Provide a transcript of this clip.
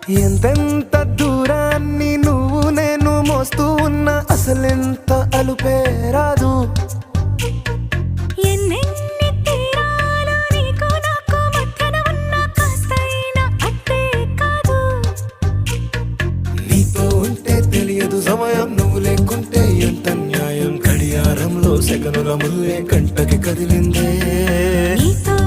ఎంతెంత దూరాన్ని నువ్వు నేను మోస్తూ ఉన్నా అసలెంత అలుపే రాదు. ఎన్నెన్ని తీరాలు నీకు నాకు మధ్యన ఉన్నా కాస్తైనా అట్టే కాదు. నీతో ఉంటే తెలియదు సమయం, నువ్వు లేకుంటే ఎంత న్యాయం. గడియారంలో సెకనుల ముల్లే కంటకి కదిలిందే. నీతో